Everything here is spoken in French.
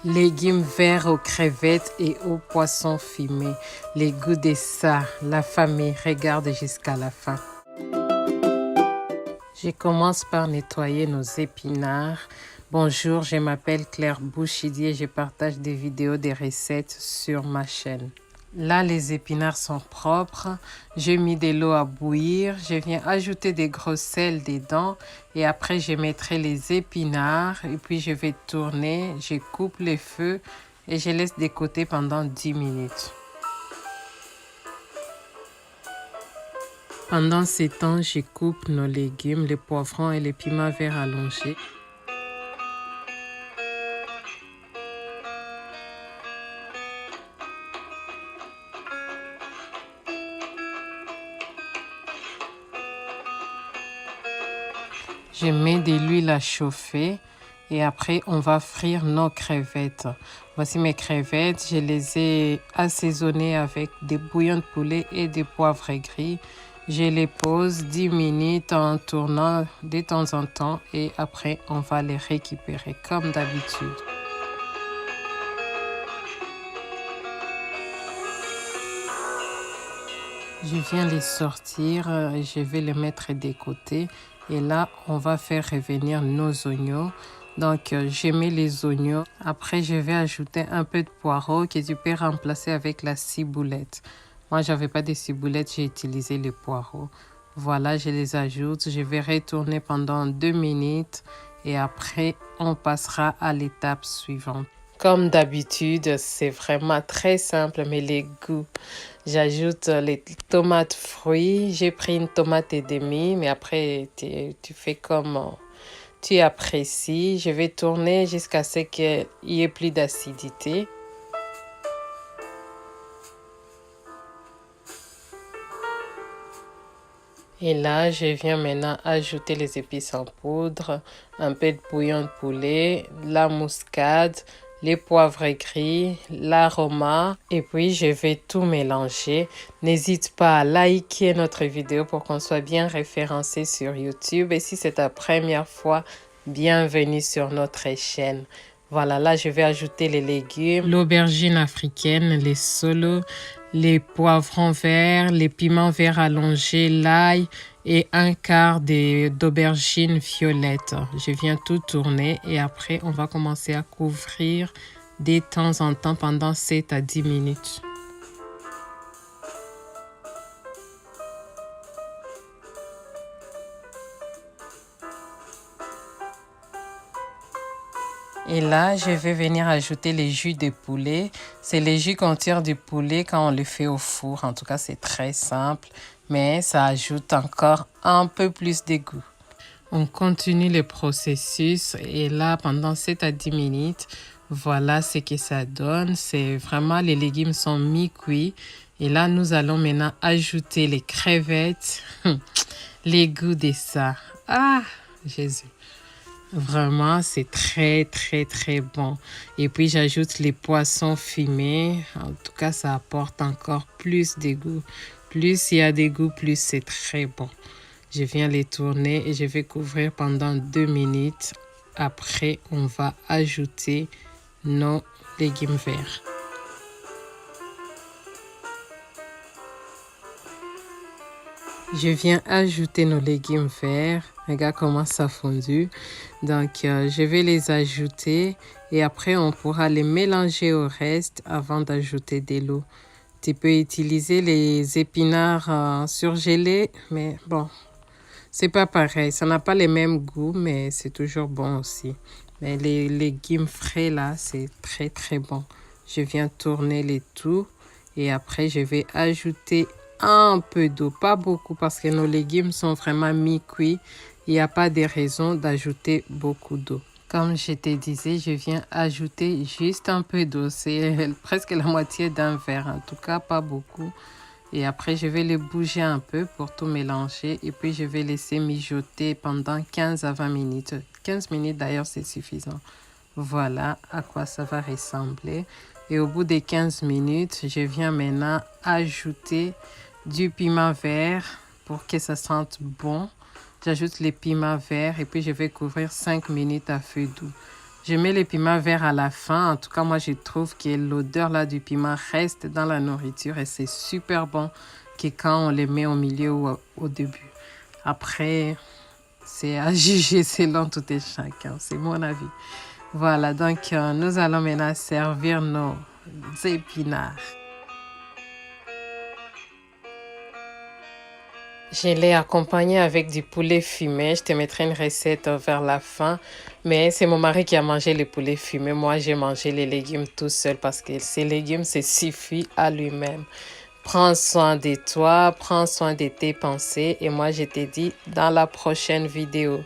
Légumes verts aux crevettes et aux poissons fumés. Les goûts de ça, la famille regarde jusqu'à la fin. Je commence par nettoyer nos épinards. Bonjour, je m'appelle Claire Bouchidi et je partage des vidéos des recettes sur ma chaîne. Là, les épinards sont propres. J'ai mis de l'eau à bouillir. Je viens ajouter des gros sels dedans. Et après, je mettrai les épinards. Et puis, je vais tourner. Je coupe les feux et je laisse de côté pendant 10 minutes. Pendant ce temps, je coupe nos légumes, les poivrons et les piments verts allongés. Je mets de l'huile à chauffer et après on va frire nos crevettes. Voici mes crevettes, je les ai assaisonnées avec des bouillons de poulet et des poivres gris. Je les pose 10 minutes en tournant de temps en temps et après on va les récupérer comme d'habitude. Je viens les sortir et je vais les mettre de côté. Et là, on va faire revenir nos oignons. Donc, je mets les oignons. Après, je vais ajouter un peu de poireau que tu peux remplacer avec la ciboulette. Moi, j'avais pas de ciboulette, j'ai utilisé les poireaux. Voilà, je les ajoute. Je vais retourner pendant 2 minutes et après, on passera à l'étape suivante. Comme d'habitude, c'est vraiment très simple, mais les goûts. J'ajoute les tomates fruits. J'ai pris une tomate et demie, mais après, tu fais comme tu apprécies. Je vais tourner jusqu'à ce qu'il y ait plus d'acidité. Et là, je viens maintenant ajouter les épices en poudre, un peu de bouillon de poulet, la muscade, les poivres gris, l'aroma et puis je vais tout mélanger. N'hésite pas à liker notre vidéo pour qu'on soit bien référencé sur YouTube et si c'est ta première fois, bienvenue sur notre chaîne. Voilà, là je vais ajouter les légumes, l'aubergine africaine, les solos, les poivrons verts, les piments verts allongés, l'ail et un quart d'aubergine violette. Je viens tout tourner et après on va commencer à couvrir de temps en temps pendant 7 à 10 minutes. Et là, je vais venir ajouter les jus de poulet. C'est les jus qu'on tire du poulet quand on le fait au four. En tout cas, c'est très simple, mais ça ajoute encore un peu plus de goût. On continue le processus et là, pendant 7 à 10 minutes, voilà ce que ça donne. C'est vraiment, les légumes sont mi-cuits. Et là, nous allons maintenant ajouter les crevettes. Les goûts de ça. Ah, Jésus. Vraiment, c'est très, très, très bon. Et puis, j'ajoute les poissons fumés. En tout cas, ça apporte encore plus de goût. Plus il y a des goûts, plus c'est très bon. Je viens les tourner et je vais couvrir pendant 2 minutes. Après, on va ajouter nos légumes verts. Je viens ajouter nos légumes verts. Regarde comment ça a fondu. Donc, je vais les ajouter et après, on pourra les mélanger au reste avant d'ajouter de l'eau. Tu peux utiliser les épinards surgelés, mais bon, c'est pas pareil. Ça n'a pas les mêmes goûts, mais c'est toujours bon aussi. Mais les légumes frais, là, c'est très, très bon. Je viens tourner les tout et après, je vais ajouter un peu d'eau, pas beaucoup parce que nos légumes sont vraiment mi-cuits. Il n'y a pas de raison d'ajouter beaucoup d'eau. Comme je te disais, je viens ajouter juste un peu d'eau. C'est presque la moitié d'un verre, en tout cas pas beaucoup. Et après, je vais les bouger un peu pour tout mélanger. Et puis, je vais laisser mijoter pendant 15 à 20 minutes. 15 minutes d'ailleurs, c'est suffisant. Voilà à quoi ça va ressembler. Et au bout des 15 minutes, je viens maintenant ajouter du piment vert pour que ça sente bon. J'ajoute les piments verts et puis je vais couvrir 5 minutes à feu doux. Je mets les piments verts à la fin. En tout cas, moi, je trouve que l'odeur là du piment reste dans la nourriture et c'est super bon que quand on les met au milieu ou au début. Après, c'est à juger selon tout et chacun. C'est mon avis. Voilà, donc nous allons maintenant servir nos épinards. Je l'ai accompagné avec du poulet fumé. Je te mettrai une recette vers la fin. Mais c'est mon mari qui a mangé le poulet fumé. Moi, j'ai mangé les légumes tout seul parce que ces légumes, c'est suffit à lui-même. Prends soin de toi, prends soin de tes pensées. Et moi, je te dis dans la prochaine vidéo.